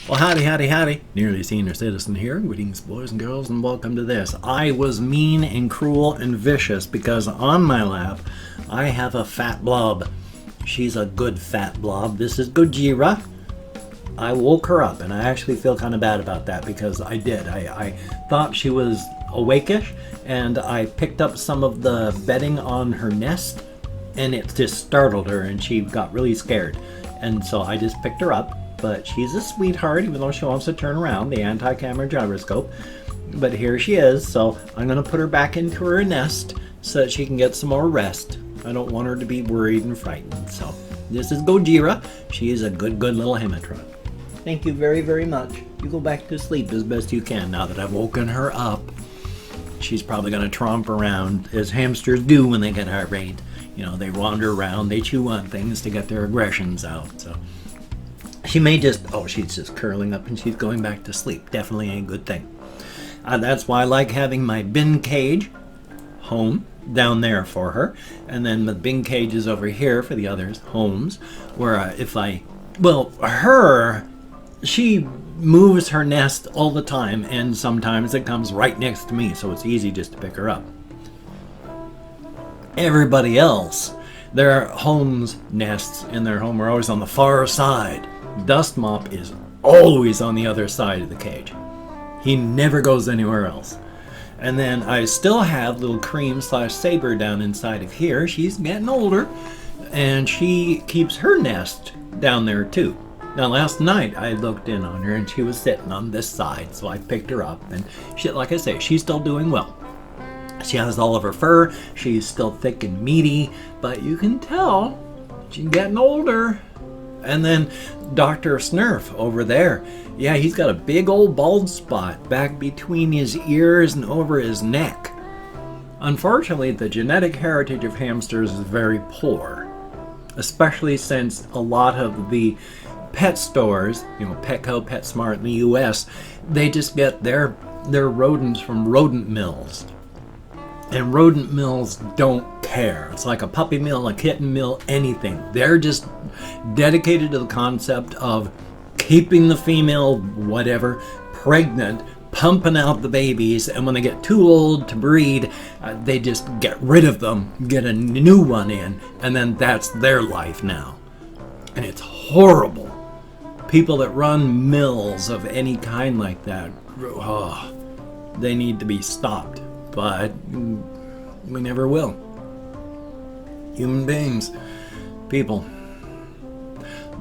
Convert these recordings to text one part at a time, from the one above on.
Well, howdy. Nearly Senior Citizen here. Greetings, boys and girls, and welcome to this. I was mean and cruel and vicious because on my lap, I have a fat blob. She's a good fat blob. This is Gojira. I woke her up, and I actually feel kind of bad about that because I did. I thought she was awake-ish, and I picked up some of the bedding on her nest, and it just startled her, and she got really scared. And so I just picked her up. But she's a sweetheart, even though she wants to turn around, the anti-camera gyroscope. But here she is, so I'm going to put her back into her nest so that she can get some more rest. I don't want her to be worried and frightened. So this is Gojira. She is a good little hematron. Thank you very much. You go back to sleep as best you can now that I've woken her up. She's probably going to tromp around as hamsters do when they get heart rate. You know, they wander around, they chew on things to get their aggressions out, so... She may just, she's just curling up and she's going back to sleep. Definitely a good thing. That's why I like having my bin cage home down there for her. And then the bin cage is over here for the others' homes. Where she moves her nest all the time. And sometimes it comes right next to me. So it's easy just to pick her up. Everybody else, their homes, nests in their home are always on the far side. Dust Mop is always on the other side of the cage. He never goes anywhere else. And then I still have little Cream/Saber down inside of here. She's getting older, and she keeps her nest down there too. Now last night I looked in on her and she was sitting on this side, so I picked her up, and she, like I say, she's still doing well. She has all of her fur, she's still thick and meaty, but you can tell she's getting older. And then Dr. Snurf over there, yeah, he's got a big old bald spot back between his ears and over his neck. Unfortunately, the genetic heritage of hamsters is very poor, especially since a lot of the pet stores, Petco, PetSmart in the US, they just get their rodents from rodent mills. And rodent mills don't care. It's like a puppy mill, a kitten mill, anything. They're just dedicated to the concept of keeping the female, whatever, pregnant, pumping out the babies, and when they get too old to breed, they just get rid of them, get a new one in, and then that's their life now. And it's horrible. People that run mills of any kind like that, they need to be stopped. But we never will. Human beings. People.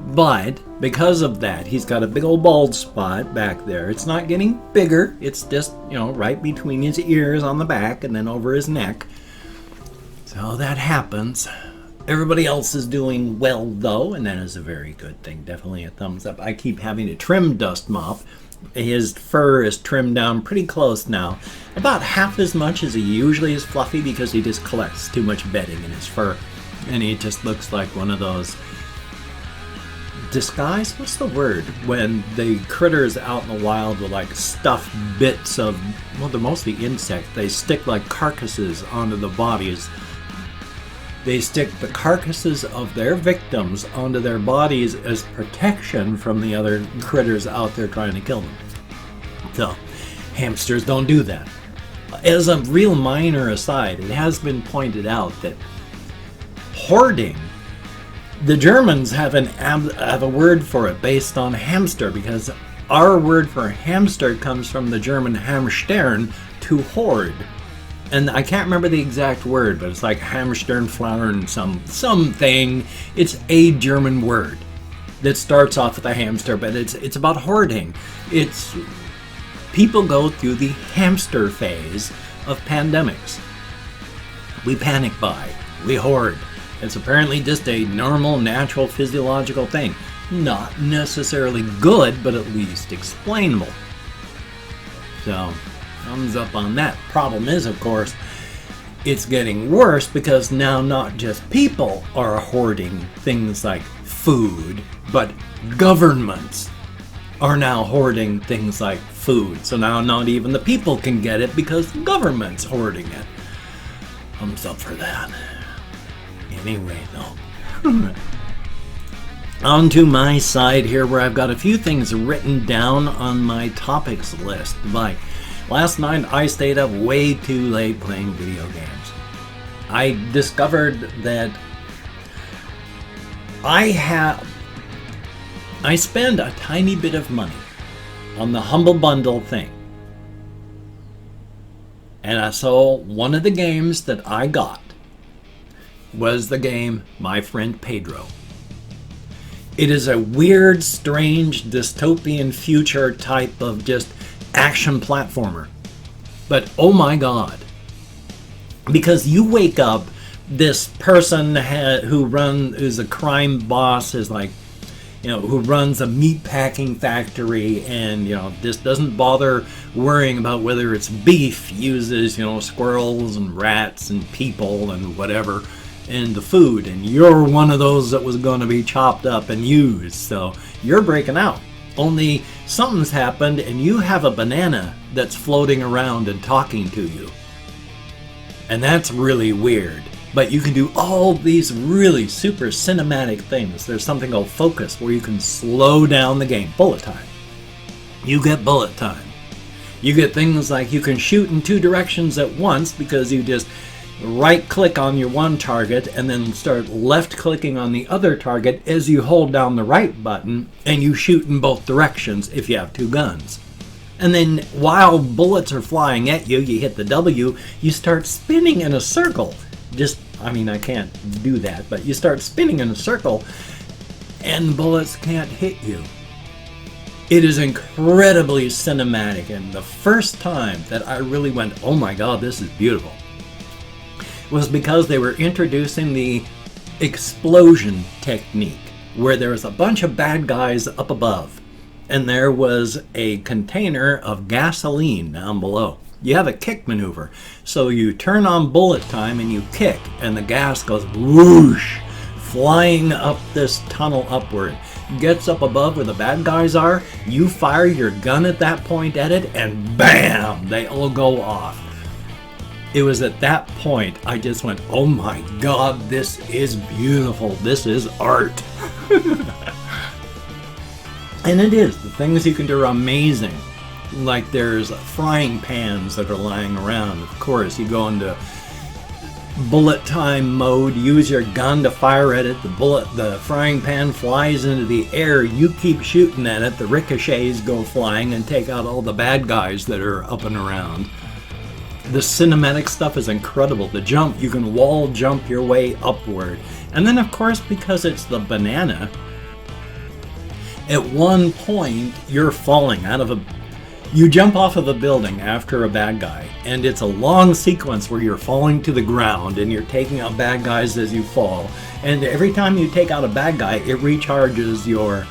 But because of that, he's got a big old bald spot back there. It's not getting bigger. It's just, right between his ears on the back and then over his neck. So that happens. Everybody else is doing well, though, and that is a very good thing. Definitely a thumbs up. I keep having to trim Dust Mop. His fur is trimmed down pretty close now. About half as much as he usually is fluffy because he just collects too much bedding in his fur. And he just looks like one of those... disguise? What's the word? When the critters out in the wild will like stuff bits of... well, they're mostly insects. They stick like carcasses onto the bodies. They stick the carcasses of their victims onto their bodies as protection from the other critters out there trying to kill them. So, hamsters don't do that. As a real minor aside, it has been pointed out that hoarding, the Germans have a word for it based on hamster, because our word for hamster comes from the German hamstern, to hoard. And I can't remember the exact word, but it's like Hamsternflauern something. It's a German word that starts off with a hamster, but it's about hoarding. It's people go through the hamster phase of pandemics. We panic buy, we hoard. It's apparently just a normal, natural, physiological thing. Not necessarily good, but at least explainable. So, thumbs up on that. Problem is, of course, it's getting worse because now not just people are hoarding things like food, but governments are now hoarding things like food. So now not even the people can get it because the government's hoarding it. Thumbs up for that. Anyway, though. onto my side here where I've got a few things written down on my topics list. Like last night I stayed up way too late playing video games. I discovered that I spend a tiny bit of money on the Humble Bundle thing. And so one of the games that I got was the game My Friend Pedro. It is a weird, strange, dystopian future type of just action platformer. But oh my god. Because you wake up, this person who's a crime boss, is like, who runs a meat packing factory, and just doesn't bother worrying about whether it's beef, uses squirrels and rats and people and whatever in the food, and you're one of those that was going to be chopped up and used, so you're breaking out. Only something's happened and you have a banana that's floating around and talking to you, and that's really weird. But you can do all these really super cinematic things. There's something called focus where you can slow down the game. Bullet time. You get bullet time. You get things like you can shoot in two directions at once because you just right click on your one target and then start left clicking on the other target as you hold down the right button, and you shoot in both directions if you have two guns. And then while bullets are flying at you, you hit the W, you start spinning in a circle. I can't do that, but you start spinning in a circle and bullets can't hit you. It is incredibly cinematic, and the first time that I really went, oh my god, this is beautiful, was because they were introducing the explosion technique, where there was a bunch of bad guys up above, and there was a container of gasoline down below. You have a kick maneuver. So you turn on bullet time and you kick, and the gas goes whoosh, flying up this tunnel upward. Gets up above where the bad guys are, you fire your gun at that point at it, and bam, they all go off. It was at that point I just went, oh my god, this is beautiful. This is art. And it is. The things you can do are amazing. Like there's frying pans that are lying around. Of course, you go into bullet time mode, use your gun to fire at it. The frying pan flies into the air. You keep shooting at it. The ricochets go flying and take out all the bad guys that are up and around. The cinematic stuff is incredible. The jump, you can wall jump your way upward. And then, of course, because it's the banana, at one point you're falling out of you jump off of a building after a bad guy, and it's a long sequence where you're falling to the ground and you're taking out bad guys as you fall. And every time you take out a bad guy, it recharges your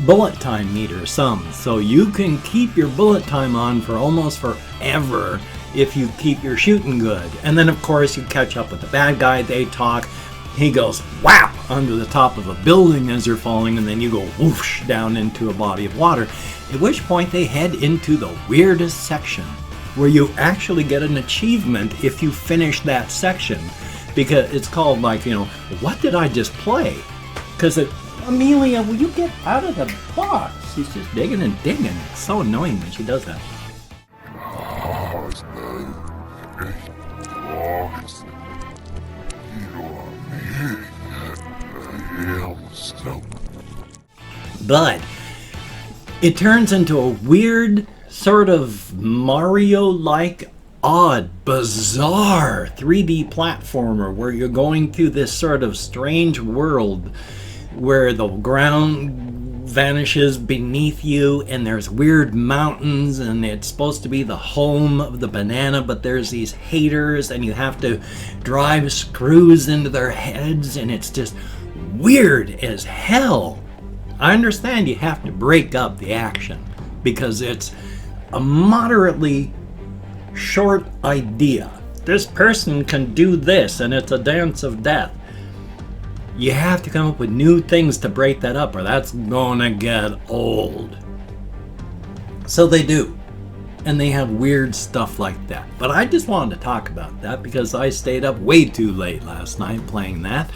bullet time meter some. So you can keep your bullet time on for almost forever if you keep your shooting good. And then, of course, you catch up with the bad guy, they talk, he goes whap onto the top of a building as you're falling, and then you go whoosh down into a body of water. At which point they head into the weirdest section, where you actually get an achievement if you finish that section, because it's called what did I just play? Because Amelia, will you get out of the box? She's just digging and digging. It's so annoying when she does that. But it turns into a weird sort of Mario-like, odd, bizarre 3D platformer where you're going through this sort of strange world where the ground vanishes beneath you and there's weird mountains, and it's supposed to be the home of the banana, but there's these haters and you have to drive screws into their heads, and it's just weird as hell. I understand you have to break up the action because it's a moderately short idea. This person can do this and it's a dance of death. You have to come up with new things to break that up, or that's gonna get old. So they do. And they have weird stuff like that. But I just wanted to talk about that because I stayed up way too late last night playing that.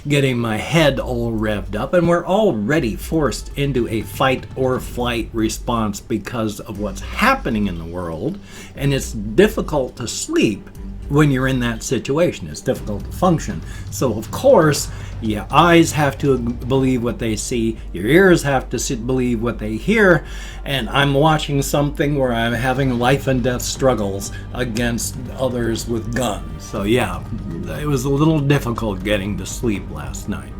getting my head all revved up, and we're already forced into a fight or flight response because of what's happening in the world, and it's difficult to sleep when you're in that situation. It's difficult to function. So of course, your eyes have to believe what they see, your ears have to believe what they hear, and I'm watching something where I'm having life and death struggles against others with guns. So yeah, it was a little difficult getting to sleep last night.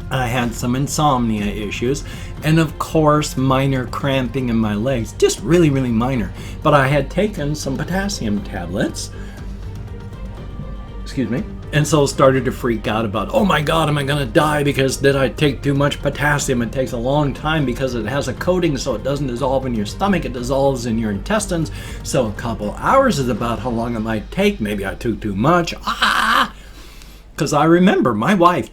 I had some insomnia issues, and of course minor cramping in my legs, just really minor. But I had taken some potassium tablets, excuse me, and so started to freak out about, oh my god, am I gonna die because did I take too much potassium? It takes a long time because it has a coating, so it doesn't dissolve in your stomach, it dissolves in your intestines. So a couple hours is about how long it might take. Maybe I took too much. Because I remember my wife,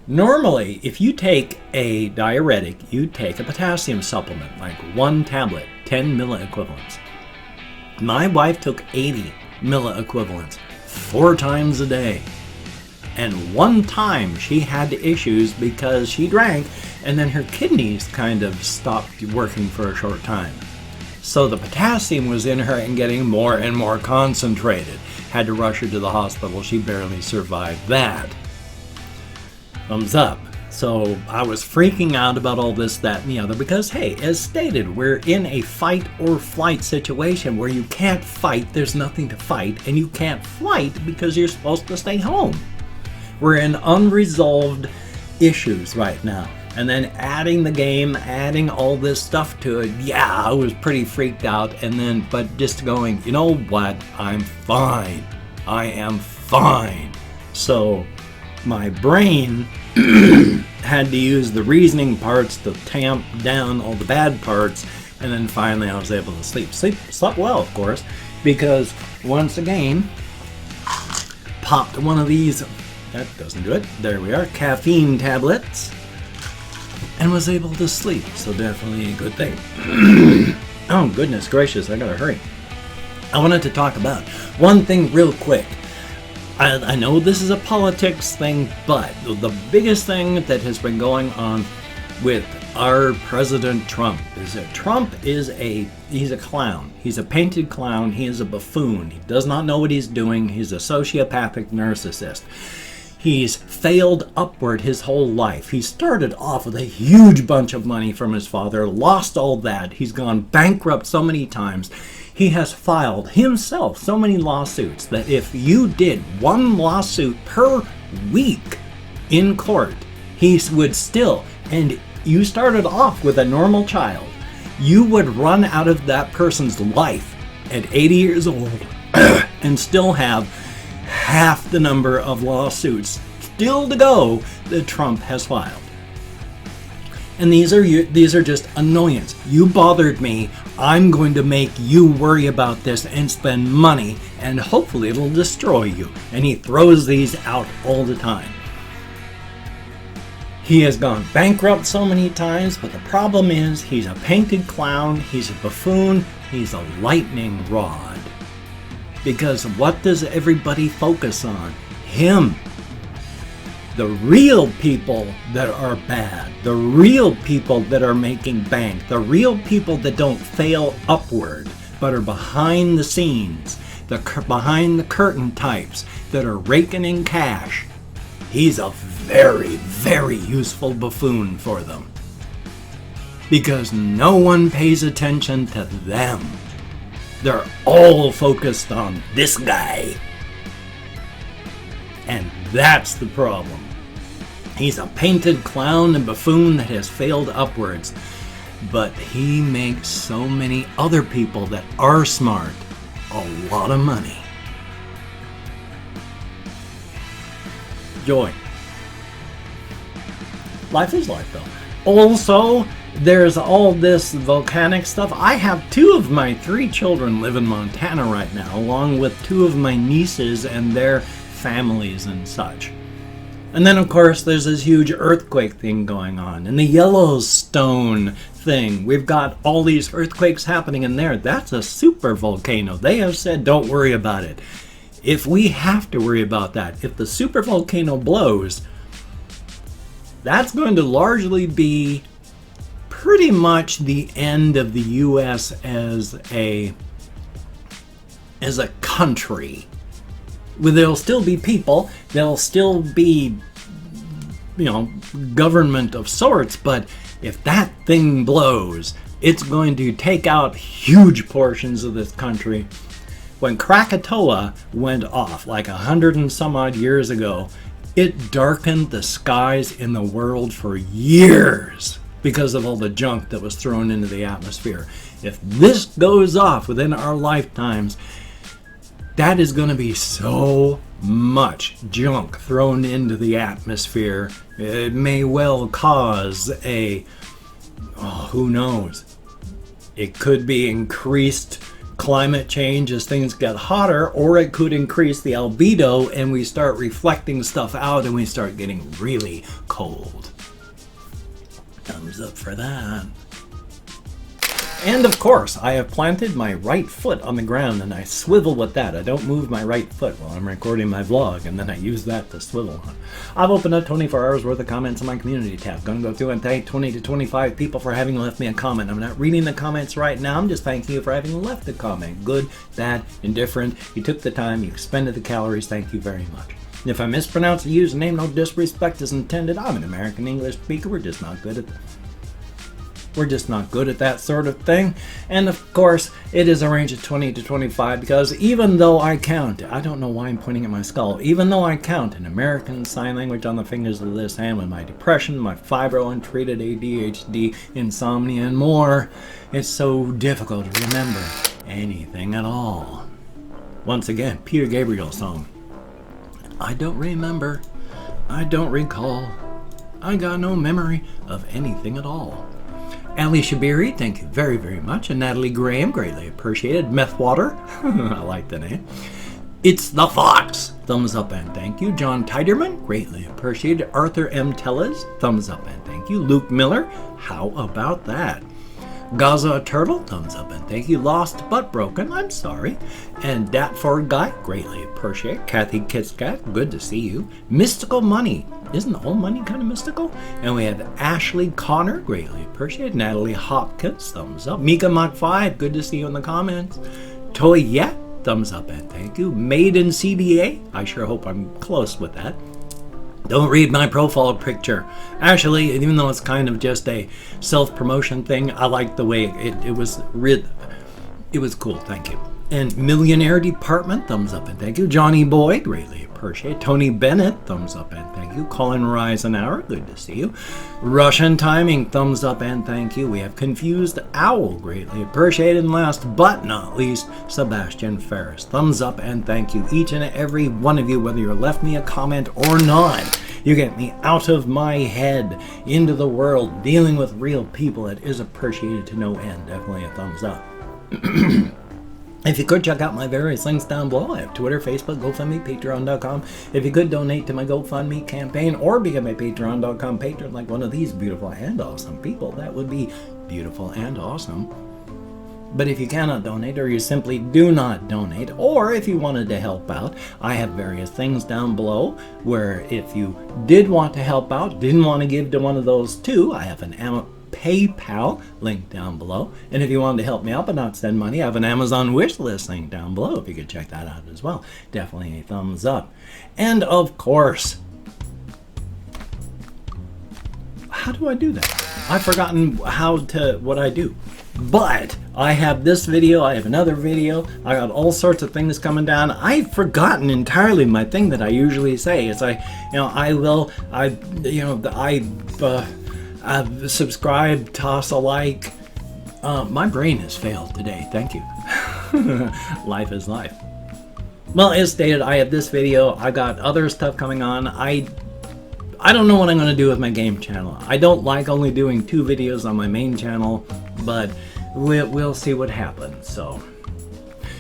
normally if you take a diuretic, you take a potassium supplement, like 1 tablet, 10 milliequivalents. My wife took 80 milliequivalents 4 times a day, and one time she had issues because she drank and then her kidneys kind of stopped working for a short time, so the potassium was in her and getting more and more concentrated. Had to rush her to the hospital. She barely survived that. Thumbs up. So I was freaking out about all this, that, and the other because, hey, as stated, we're in a fight or flight situation where you can't fight, there's nothing to fight, and you can't flight because you're supposed to stay home. We're in unresolved issues right now. And then adding the game, adding all this stuff to it, yeah, I was pretty freaked out. And then, but just going, you know what, I'm fine. I am fine. So my brain had to use the reasoning parts to tamp down all the bad parts, and then finally I was able to sleep. Slept well, of course, because once again, popped one of these, that doesn't do it, there we are, caffeine tablets, and was able to sleep, so definitely a good thing. Oh goodness gracious, I gotta hurry. I wanted to talk about one thing real quick. I know this is a politics thing, but the biggest thing that has been going on with our President Trump is that Trump is he's a clown. He's a painted clown. He is a buffoon. He does not know what he's doing. He's a sociopathic narcissist. He's failed upward his whole life. He started off with a huge bunch of money from his father, lost all that. He's gone bankrupt so many times. He has filed himself so many lawsuits that if you did 1 lawsuit per week in court, he would still, and you started off with a normal child, you would run out of that person's life at 80 years old and still have half the number of lawsuits still to go that Trump has filed. And these are just annoyance. You bothered me. I'm going to make you worry about this and spend money, and hopefully it'll destroy you. And he throws these out all the time. He has gone bankrupt so many times, but the problem is he's a painted clown, he's a buffoon, he's a lightning rod. Because what does everybody focus on? Him. The real people that are bad, the real people that are making bank, the real people that don't fail upward, but are behind the scenes, behind the curtain types that are raking in cash. He's a very useful buffoon for them. Because no one pays attention to them. They're all focused on this guy. And that's the problem. He's a painted clown and buffoon that has failed upwards. But he makes so many other people that are smart a lot of money. Joy. Life is life, though. Also, there's all this volcanic stuff. I have 2 of my 3 children live in Montana right now, along with 2 of my nieces and their families and such. And then, of course, there's this huge earthquake thing going on. And the Yellowstone thing. We've got all these earthquakes happening in there. That's a super volcano. They have said, don't worry about it. If we have to worry about that, if the super volcano blows, that's going to largely be pretty much the end of the U.S. as a country. There'll still be people, there'll still be, government of sorts, but if that thing blows, it's going to take out huge portions of this country. When Krakatoa went off, like 100 and some odd years ago, it darkened the skies in the world for years because of all the junk that was thrown into the atmosphere. If this goes off within our lifetimes, that is going to be so much junk thrown into the atmosphere. It may well cause who knows? It could be increased climate change as things get hotter, or it could increase the albedo and we start reflecting stuff out and we start getting really cold. Thumbs up for that. And of course, I have planted my right foot on the ground and I swivel with that. I don't move my right foot while I'm recording my vlog, and then I use that to swivel on. I've opened up 24 hours worth of comments in my community tab. Gonna go through and thank 20 to 25 people for having left me a comment. I'm not reading the comments right now. I'm just thanking you for having left a comment. Good, bad, indifferent. You took the time, you expended the calories. Thank you very much. And if I mispronounce a username, no disrespect is intended. I'm an American English speaker. We're just not good at that. We're just not good at that sort of thing. And of course, it is a range of 20 to 25 because even though I count, I don't know why I'm pointing at my skull, even though I count in American Sign Language on the fingers of this hand with my depression, my fibro-untreated ADHD, insomnia, and more, it's so difficult to remember anything at all. Once again, Peter Gabriel song. I don't remember. I don't recall. I got no memory of anything at all. Ali Shabiri, thank you very, very much. And Natalie Graham, greatly appreciated. Meth Water, I like the name. It's the Fox, thumbs up and thank you. John Tiderman, greatly appreciated. Arthur M. Tellez, thumbs up and thank you. Luke Miller, how about that? Gaza Turtle, thumbs up and thank you. Lost but Broken, I'm sorry. And Dat Ford Guy, greatly appreciate. Kathy Kitscat, good to see you. Mystical Money, isn't all money kind of mystical? And we have Ashley Connor, greatly appreciate. Natalie Hopkins, thumbs up. Mika Mach 5, good to see you in the comments. Toyette, thumbs up and thank you. Made in CDA, I sure hope I'm close with that. Don't read my profile picture. Actually, even though it's kind of just a self-promotion thing, I like the way it was cool, thank you. And Millionaire Department, thumbs up and thank you. Johnny Boy, greatly appreciate. Tony Bennett, thumbs up and thank you. Colin Reisenauer, good to see you. Russian Timing, thumbs up and thank you. We have Confused Owl, greatly appreciated. And last but not least, Sebastian Ferris, thumbs up and thank you. Each and every one of you, whether you left me a comment or not, you get me out of my head into the world, dealing with real people. It is appreciated to no end. Definitely a thumbs up. If you could check out my various links down below, I have Twitter, Facebook, GoFundMe, Patreon.com. If you could donate to my GoFundMe campaign or become a Patreon.com patron like one of these beautiful and awesome people, that would be beautiful and awesome. But if you cannot donate, or you simply do not donate, or if you wanted to help out, I have various things down below where if you did want to help out, didn't want to give to one of those two, I have an PayPal link down below. And if you wanted to help me out but not send money, I have an Amazon wish list link down below if you could check that out as well. Definitely a thumbs up. And of course, how do I do that? I've forgotten what I do. But I have this video, I have another video, I got all sorts of things coming down. I've forgotten entirely my thing that I usually say. It's subscribe, toss a like. My brain has failed today. Thank you. Life is life. Well, as stated, I have this video. I got other stuff coming on. I don't know what I'm going to do with my game channel. I don't like only doing 2 videos on my main channel, but we'll see what happens. So,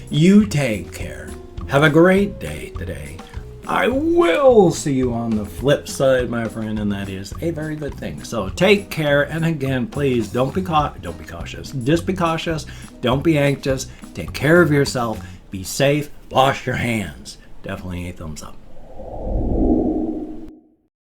you take care. Have a great day today. I will see you on the flip side, my friend, and that is a very good thing. So take care, and again, please don't be cautious. Just be cautious. Don't be anxious. Take care of yourself. Be safe. Wash your hands. Definitely a thumbs up.